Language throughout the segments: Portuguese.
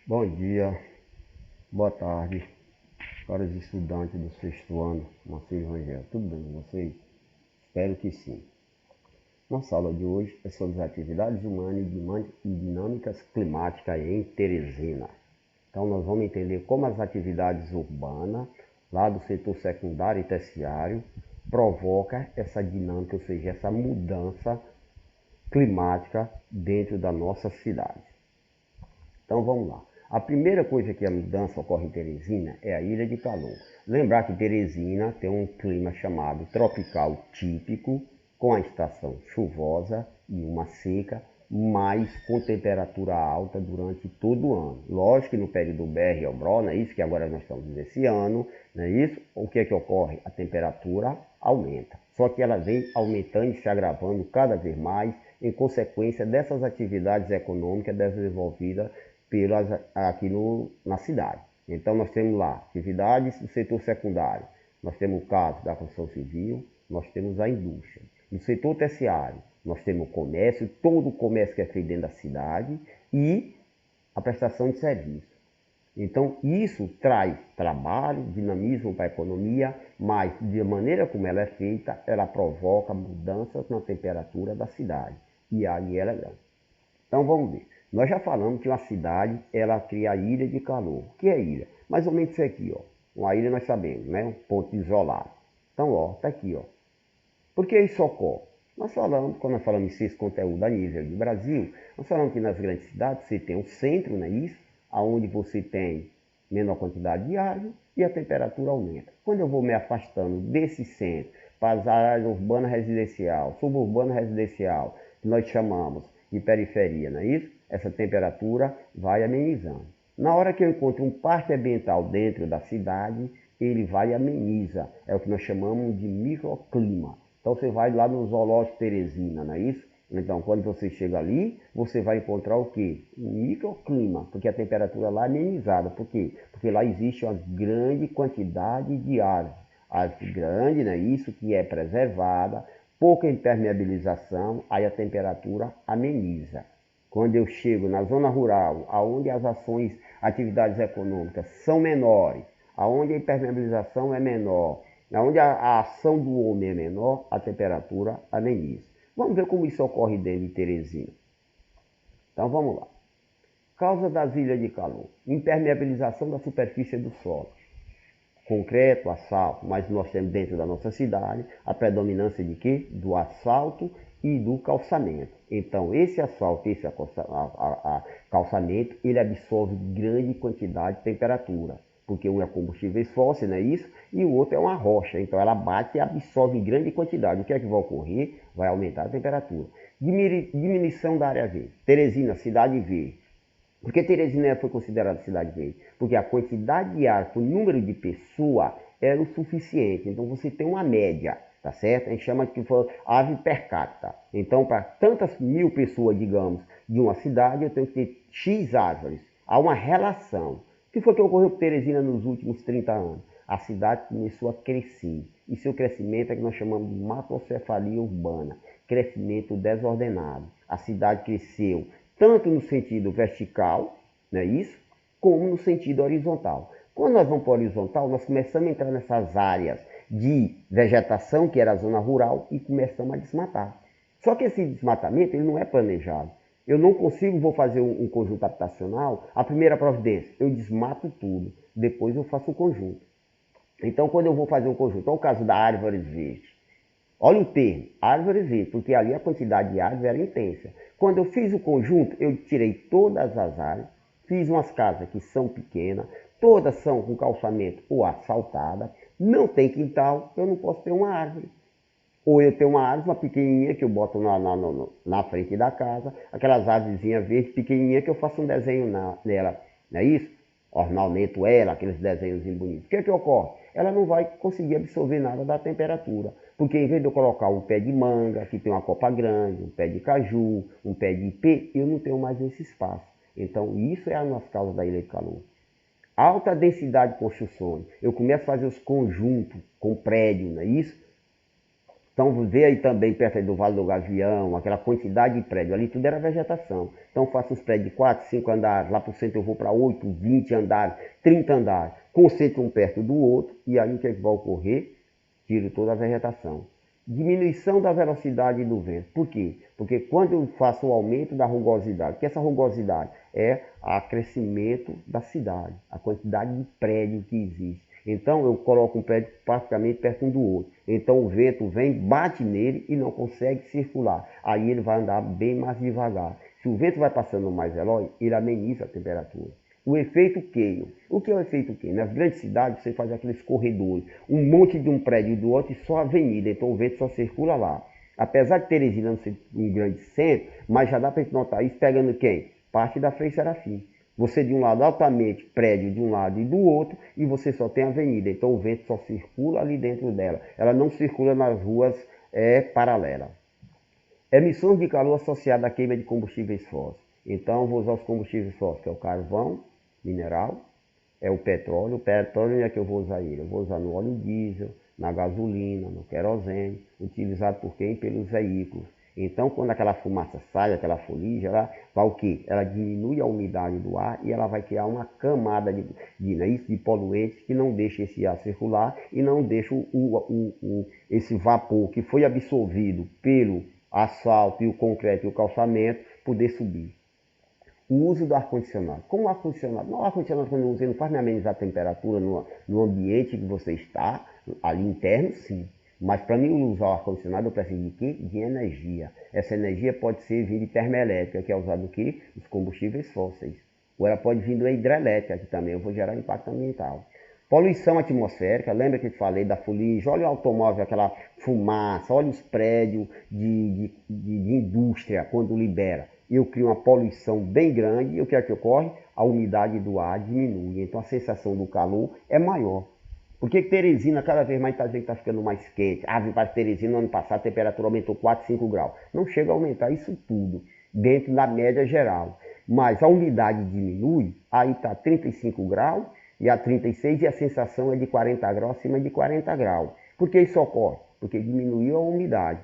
Bom dia, boa tarde, caros estudantes do sexto ano, Marcelo Rangel. Tudo bem com vocês? Espero que sim. Nossa aula de hoje é sobre as atividades humanas e dinâmicas climáticas em Teresina. Então nós vamos entender como as atividades urbanas, lá do setor secundário e terciário, provocam essa dinâmica, ou seja, essa mudança climática dentro da nossa cidade. Então vamos lá. A primeira coisa que a mudança ocorre em Teresina é a ilha de calor. Lembrar que Teresina tem um clima chamado tropical típico, com a estação chuvosa e uma seca, mas com temperatura alta durante todo o ano. Lógico que no período BR ao BRO, não é isso que agora nós estamos nesse ano, não é isso? O que é que ocorre? A temperatura aumenta. Só que ela vem aumentando e se agravando cada vez mais em consequência dessas atividades econômicas desenvolvidas aqui na cidade. Então nós temos lá atividades do setor secundário, nós temos o caso da construção civil, nós temos a indústria. No setor terciário, nós temos o comércio, todo o comércio que é feito dentro da cidade e a prestação de serviço. Então isso traz trabalho, dinamismo para a economia, mas de maneira como ela é feita, ela provoca mudanças na temperatura da cidade. E aí ela é grande. Então vamos ver. Nós já falamos que uma cidade, ela cria a ilha de calor. O que é ilha? Mais ou menos isso aqui, ó. Uma ilha nós sabemos, né? Um ponto isolado. Então, ó, tá aqui, ó. Por que isso ocorre? Nós falamos, quando nós falamos esse conteúdo a nível do Brasil, nós falamos que nas grandes cidades você tem um centro, não é isso? Onde você tem menor quantidade de árvore e a temperatura aumenta. Quando eu vou me afastando desse centro para as áreas urbanas residencial, suburbana residencial, que nós chamamos de periferia, não é isso? Essa temperatura vai amenizando. Na hora que eu encontro um parque ambiental dentro da cidade, ele vai e ameniza. É o que nós chamamos de microclima. Então você vai lá no Zoológico Teresina, não é isso? Então quando você chega ali, você vai encontrar o quê? Um microclima, porque a temperatura lá é amenizada. Por quê? Porque lá existe uma grande quantidade de árvores. Árvore grande, não é isso? Que é preservada, pouca impermeabilização, aí a temperatura ameniza. Quando eu chego na zona rural, onde as ações, atividades econômicas são menores, onde a impermeabilização é menor, onde a ação do homem é menor, a temperatura ameniza. Vamos ver como isso ocorre dentro de Teresina. Então vamos lá. Causa das ilhas de calor: impermeabilização da superfície do solo. Concreto, asfalto, mas nós temos dentro da nossa cidade a predominância de quê? Do asfalto e do calçamento. Então esse asfalto, esse calçamento, ele absorve grande quantidade de temperatura, porque um é combustíveis fósseis, não é isso? E o outro é uma rocha, então ela bate e absorve em grande quantidade. O que é que vai ocorrer? Vai aumentar a temperatura. Diminuição da área verde. Teresina, cidade verde. Por que Teresina foi considerada cidade verde? Porque a quantidade de ar por número de pessoa era o suficiente. Então você tem uma média, tá certo? A gente chama de árvore per capita. Então para tantas mil pessoas, digamos, de uma cidade, eu tenho que ter X árvores. Há uma relação. O que foi que ocorreu com Teresina nos últimos 30 anos? A cidade começou a crescer. E seu crescimento é que nós chamamos de macrocefalia urbana. Crescimento desordenado. A cidade cresceu tanto no sentido vertical, não é isso? Como no sentido horizontal. Quando nós vamos para o horizontal, nós começamos a entrar nessas áreas de vegetação, que era a zona rural, e começamos a desmatar. Só que esse desmatamento ele não é planejado. Eu não consigo, vou fazer um conjunto habitacional, a primeira providência, eu desmato tudo, depois eu faço um conjunto. Então, quando eu vou fazer um conjunto, olha o caso da árvores verdes. Olha o termo, árvores verdes, porque ali a quantidade de árvores era intensa. Quando eu fiz o conjunto, eu tirei todas as árvores, fiz umas casas que são pequenas, todas são com calçamento ou asfaltada, não tem quintal, eu não posso ter uma árvore. Ou eu tenho uma árvore, uma pequenininha, que eu boto na frente da casa, aquelas árvorezinhas verdes pequenininhas que eu faço um desenho nela, não é isso? Ornamento ela, aqueles desenhos bonitos. O que é que ocorre? Ela não vai conseguir absorver nada da temperatura. Porque em vez de eu colocar um pé de manga, que tem uma copa grande, um pé de caju, um pé de ipê, eu não tenho mais esse espaço. Então isso é a nossa causa da ilha de calor. Alta densidade de construções. Eu começo a fazer os conjuntos com prédio, não é isso? Então, vê aí também, perto aí do Vale do Gavião, aquela quantidade de prédio, ali tudo era vegetação. Então, eu faço uns prédios de 4, 5 andares, lá para o centro eu vou para 8, 20 andares, 30 andares, concentro um perto do outro, e aí o que é que vai ocorrer? Tiro toda a vegetação. Diminuição da velocidade do vento. Por quê? Porque quando eu faço o aumento da rugosidade, que essa rugosidade é o crescimento da cidade, a quantidade de prédio que existe. Então eu coloco um prédio praticamente perto um do outro. Então o vento vem, bate nele e não consegue circular. Aí ele vai andar bem mais devagar. Se o vento vai passando mais veloz, ele ameniza a temperatura. O efeito Keio. O que é o efeito Keio? Nas grandes cidades você faz aqueles corredores, um monte de um prédio do outro e só avenida, então o vento só circula lá. Apesar de Teresina não ser um grande centro, mas já dá para gente notar isso pegando quem? Parte da Frei Serafim. Você de um lado altamente prédio de um lado e do outro e você só tem avenida, então o vento só circula ali dentro dela. Ela não circula nas ruas paralelas. Emissões de calor associadas à queima de combustíveis fósseis. Então vou usar os combustíveis fósseis, que é o carvão, mineral, é o petróleo. O petróleo, onde é que eu vou usar ele? Eu vou usar no óleo diesel, na gasolina, no querosene, utilizado por quem? Pelos veículos. Então, quando aquela fumaça sai, aquela fuligem, ela vai o quê? Ela diminui a umidade do ar e ela vai criar uma camada de poluentes que não deixa esse ar circular e não deixa esse vapor que foi absorvido pelo asfalto e o concreto e o calçamento poder subir. O uso do ar-condicionado. Como o ar-condicionado? O ar-condicionado, quando eu uso, não faz me amenizar a temperatura no ambiente que você está, ali interno, sim. Mas para mim usar o ar-condicionado, eu preciso de quê? De energia. Essa energia pode ser vir de termoelétrica, que é usado o quê? Os combustíveis fósseis. Ou ela pode vir da hidrelétrica, que também eu vou gerar impacto ambiental. Poluição atmosférica, lembra que eu falei da fuligem? Olha o automóvel, aquela fumaça, olha os prédios de indústria quando libera. Eu crio uma poluição bem grande e o que é que ocorre? A umidade do ar diminui, então a sensação do calor é maior. Por que Teresina cada vez mais está dizendo que está ficando mais quente? Para Teresina, no ano passado, a temperatura aumentou 4, 5 graus. Não chega a aumentar isso tudo, dentro da média geral. Mas a umidade diminui, aí está 35 graus e a 36 e a sensação é de 40 graus, acima de 40 graus. Por que isso ocorre? Porque diminuiu a umidade.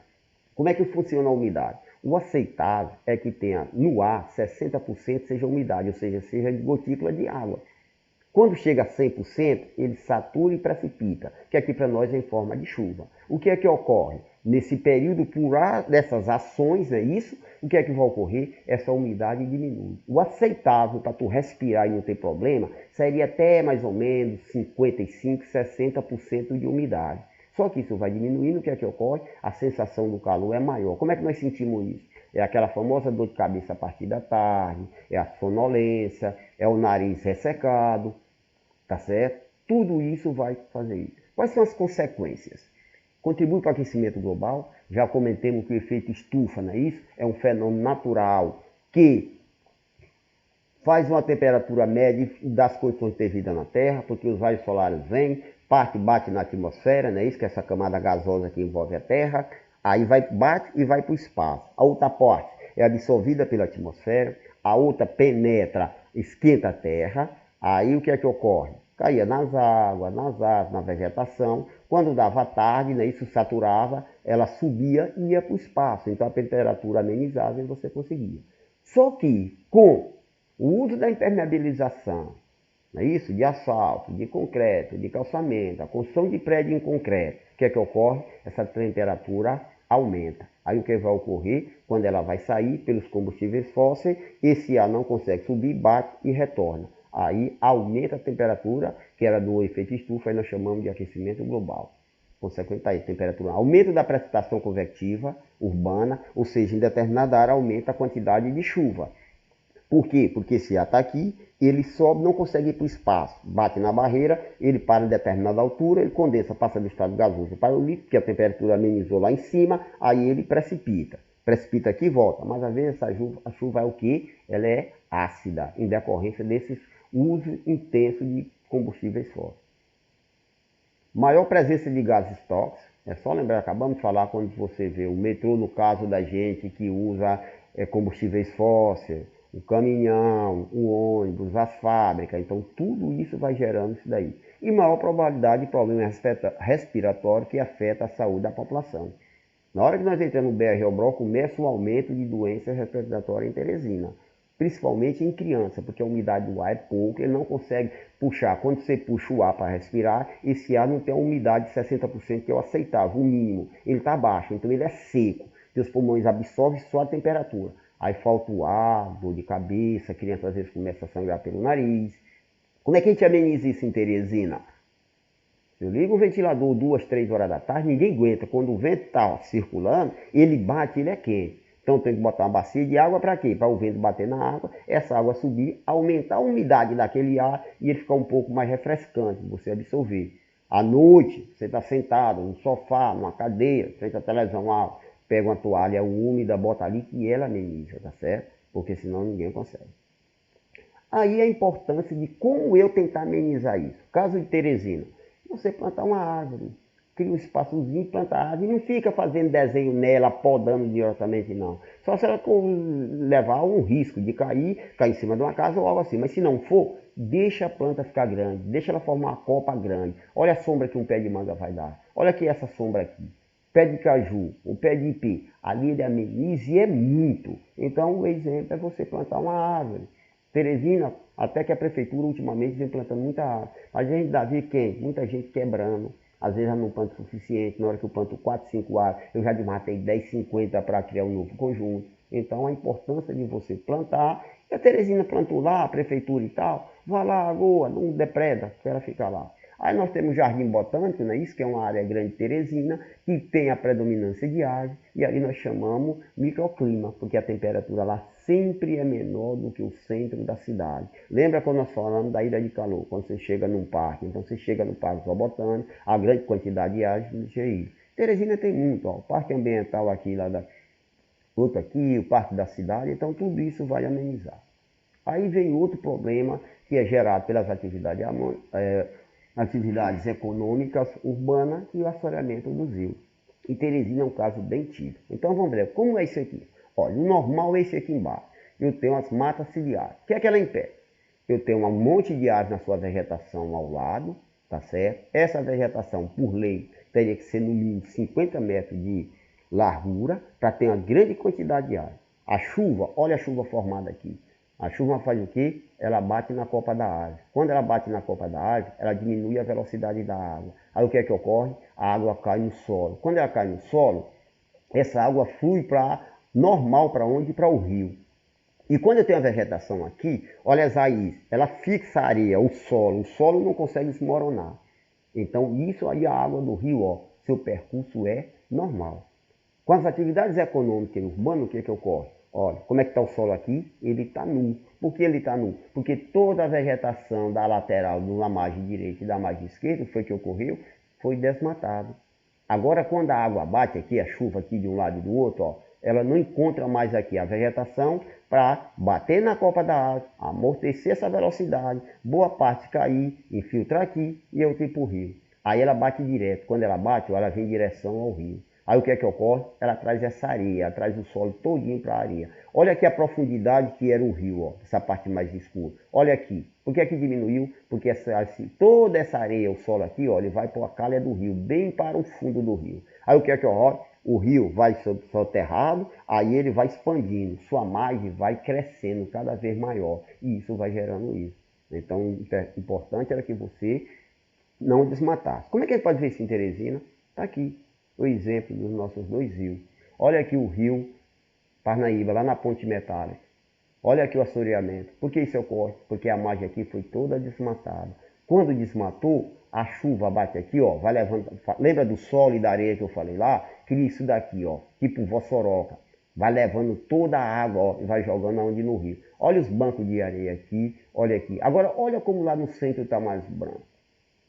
Como é que funciona a umidade? O aceitável é que tenha no ar 60% seja umidade, ou seja de gotícula de água. Quando chega a 100%, ele satura e precipita, que aqui para nós é em forma de chuva. O que é que ocorre? Nesse período, por dessas ações, é isso, o que é que vai ocorrer? Essa umidade diminui. O aceitável para tu respirar e não ter problema seria até mais ou menos 55%, 60% de umidade. Só que isso vai diminuindo, o que é que ocorre? A sensação do calor é maior. Como é que nós sentimos isso? É aquela famosa dor de cabeça a partir da tarde, é a sonolência, é o nariz ressecado, tá certo? Tudo isso vai fazer isso. Quais são as consequências? Contribui para o aquecimento global. Já comentamos que o efeito estufa, não é isso? É um fenômeno natural que faz uma temperatura média das condições de ter vida na Terra, porque os raios solares vêm, parte bate na atmosfera, não é isso? Que é essa camada gasosa que envolve a Terra, aí bate e vai para o espaço. A outra parte é absorvida pela atmosfera, a outra penetra, esquenta a Terra, aí o que é que ocorre? Caía nas águas, nas árvores, na vegetação. Quando dava tarde, né, isso saturava, ela subia e ia para o espaço. Então a temperatura amenizava e você conseguia. Só que com o uso da impermeabilização, não é isso? De asfalto, de concreto, de calçamento, a construção de prédio em concreto, o que é que ocorre? Essa temperatura aumenta. Aí o que vai ocorrer? Quando ela vai sair pelos combustíveis fósseis, esse ar não consegue subir, bate e retorna. Aí aumenta a temperatura, que era do efeito estufa, aí nós chamamos de aquecimento global. Consequente aí, temperatura, aumento da precipitação convectiva urbana, ou seja, em determinada área aumenta a quantidade de chuva. Por quê? Porque esse ar está aqui, ele sobe, não consegue ir para o espaço, bate na barreira, ele para em determinada altura, ele condensa, passa do estado gasoso para o líquido, porque a temperatura amenizou lá em cima, aí ele precipita. Precipita aqui e volta, mas às vezes a chuva é o quê? Ela é ácida, em decorrência desses uso intenso de combustíveis fósseis. Maior presença de gases tóxicos, é só lembrar, acabamos de falar quando você vê o metrô, no caso da gente que usa combustíveis fósseis, o caminhão, o ônibus, as fábricas, então tudo isso vai gerando isso daí. E maior probabilidade de problema respiratório que afeta a saúde da população. Na hora que nós entramos no BROBRO, começa o aumento de doenças respiratórias em Teresina, principalmente em criança, porque a umidade do ar é pouca, ele não consegue puxar. Quando você puxa o ar para respirar, esse ar não tem a umidade de 60%, que é o aceitável, o mínimo. Ele está baixo, então ele é seco. Seus pulmões absorvem só a temperatura. Aí falta o ar, dor de cabeça, a criança às vezes começa a sangrar pelo nariz. Como é que a gente ameniza isso em Teresina? Eu ligo o ventilador 2, 3 horas da tarde, ninguém aguenta. Quando o vento está circulando, ele bate, ele é quente. Então tem que botar uma bacia de água para quê? Para o vento bater na água, essa água subir, aumentar a umidade daquele ar e ele ficar um pouco mais refrescante, você absorver. À noite, você está sentado no sofá, numa cadeira, frente à televisão alta, pega uma toalha úmida, bota ali que ela ameniza, tá certo? Porque senão ninguém consegue. Aí a importância de como eu tentar amenizar isso. Caso de Teresina, você plantar uma árvore, cria um espaçozinho, planta a árvore, e não fica fazendo desenho nela, podando diretamente não. Só se ela levar um risco de cair em cima de uma casa ou algo assim. Mas se não for, deixa a planta ficar grande, deixa ela formar uma copa grande. Olha a sombra que um pé de manga vai dar. Olha aqui essa sombra aqui. Pé de caju, o pé de ipê, ali ele ameniza e é muito. Então o exemplo é você plantar uma árvore. Teresina, até que a prefeitura ultimamente vem plantando muita árvore. Mas a gente dá ver quem? Muita gente quebrando. Às vezes eu não planto o suficiente. Na hora que eu planto 4, 5 árvores, eu já desmatei 10, 50 para criar um novo conjunto. Então a importância de você plantar. E a Teresina plantou lá, a prefeitura e tal. Vá lá, lagoa, não depreda, que ela fica lá. Aí nós temos o Jardim Botânico, né? Isso que é uma área grande de Teresina, que tem a predominância de árvores, e ali nós chamamos microclima, porque a temperatura lá sempre é menor do que o centro da cidade. Lembra quando nós falamos da ilha de calor, quando você chega num parque? Então você chega no Parque Zoobotânico, a grande quantidade de árvores de aí. Teresina tem muito, ó, o Parque Ambiental aqui, lá da outro aqui, o Parque da Cidade, então tudo isso vai amenizar. Aí vem outro problema que é gerado pelas atividades econômicas urbanas e o assoreamento dos rios. E Teresina é um caso bem tido. Então vamos ver, como é isso aqui? Olha, o normal é esse aqui embaixo. Eu tenho as matas ciliares. O que é que ela impede? Eu tenho um monte de árvores na sua vegetação ao lado, tá certo? Essa vegetação, por lei, teria que ser no mínimo 50 metros de largura para ter uma grande quantidade de árvore. A chuva, olha a chuva formada aqui. A chuva faz o quê? Ela bate na copa da árvore. Quando ela bate na copa da árvore, ela diminui a velocidade da água. Aí o que é que ocorre? A água cai no solo. Quando ela cai no solo, essa água flui para normal para onde? Para o rio. E quando eu tenho a vegetação aqui, olha as raízes, ela fixa a areia, o solo não consegue desmoronar. Então isso aí a água do rio, ó, seu percurso é normal. Com as atividades econômicas e urbanas, o que é que ocorre? Olha, como é que está o solo aqui? Ele está nu. Por que ele está nu? Porque toda a vegetação da lateral, da margem direita e da margem esquerda, foi que ocorreu, foi desmatado. Agora, quando a água bate aqui, a chuva aqui de um lado e do outro, ó, ela não encontra mais aqui a vegetação para bater na copa da árvore, amortecer essa velocidade, boa parte cair, infiltrar aqui e eu ir para o rio. Aí ela bate direto. Quando ela bate, ela vem em direção ao rio. Aí o que é que ocorre? Ela traz essa areia, ela traz o solo todinho para a areia. Olha aqui a profundidade que era o rio, ó, essa parte mais escura. Olha aqui. Por que é que diminuiu? Porque toda essa areia, o solo aqui, ó, ele vai para a calha do rio, bem para o fundo do rio. Aí o que é que ocorre? O rio vai soterrado, aí ele vai expandindo, sua margem vai crescendo cada vez maior. E isso vai gerando isso. Então, o importante era que você não desmatasse. Como é que a gente pode ver isso em Teresina? Está aqui o exemplo dos nossos dois rios. Olha aqui o rio Parnaíba, lá na ponte metálica. Olha aqui o assoreamento. Por que isso ocorre? Porque a margem aqui foi toda desmatada. Quando desmatou, a chuva bate aqui, ó, vai levando. Lembra do solo e da areia que eu falei lá? Cria isso daqui, ó, tipo vossoroca. Vai levando toda a água, ó, e vai jogando aonde no rio. Olha os bancos de areia aqui, olha aqui. Agora, olha como lá no centro está mais branco.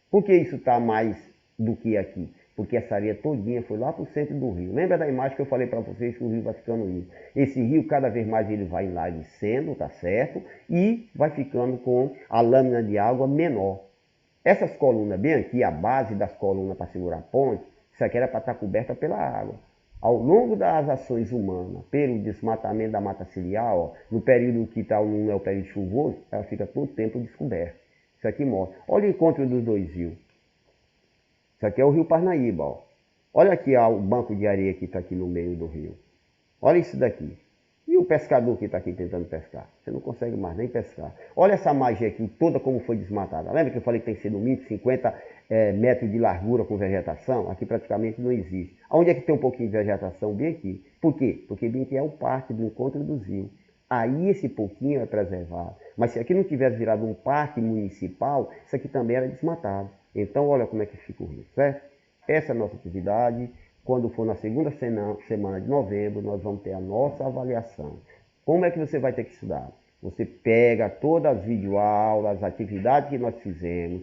Por que isso está mais do que aqui? Porque essa areia todinha foi lá para o centro do rio. Lembra da imagem que eu falei para vocês que o rio vai ficando isso? Esse rio, cada vez mais ele vai enlarguecendo, tá certo? E vai ficando com a lâmina de água menor. Essas colunas bem aqui, a base das colunas para segurar a ponte, isso aqui era para estar coberta pela água. Ao longo das ações humanas, pelo desmatamento da mata ciliar, ó, no período que tá, não é o período chuvoso, ela fica todo tempo descoberta. Isso aqui mostra. Olha o encontro dos dois rios. Isso aqui é o rio Parnaíba, ó. Olha aqui ó, o banco de areia que está aqui no meio do rio. Olha isso daqui. E o pescador que está aqui tentando pescar? Você não consegue mais nem pescar. Olha essa margem aqui toda como foi desmatada. Lembra que eu falei que tem que ser no mínimo 50 metros de largura com vegetação? Aqui praticamente não existe. Onde é que tem um pouquinho de vegetação? Bem aqui. Por quê? Porque bem aqui é o parque do encontro dos rios. Aí esse pouquinho é preservado. Mas se aqui não tivesse virado um parque municipal, isso aqui também era desmatado. Então olha como é que fica o rio, certo? Essa é a nossa atividade. Quando for na segunda semana de novembro, nós vamos ter a nossa avaliação. Como é que você vai ter que estudar? Você pega todas as videoaulas, as atividades que nós fizemos,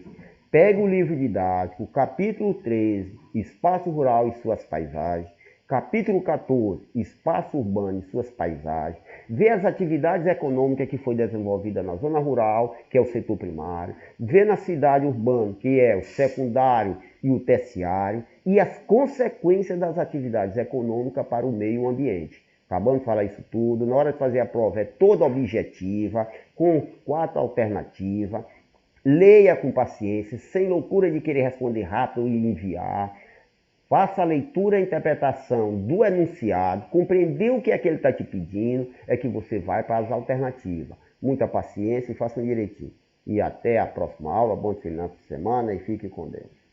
pega o livro didático, capítulo 13, Espaço Rural e suas paisagens, capítulo 14, Espaço Urbano e suas paisagens, vê as atividades econômicas que foi desenvolvida na zona rural, que é o setor primário, vê na cidade urbana, que é o secundário e o terciário, e as consequências das atividades econômicas para o meio ambiente. Acabamos de falar isso tudo. Na hora de fazer a prova é toda objetiva, com 4 alternativas. Leia com paciência, sem loucura de querer responder rápido e enviar. Faça a leitura e a interpretação do enunciado, compreender o que é que ele está te pedindo, é que você vai para as alternativas. Muita paciência e faça direitinho. E até a próxima aula, bom final de semana e fique com Deus.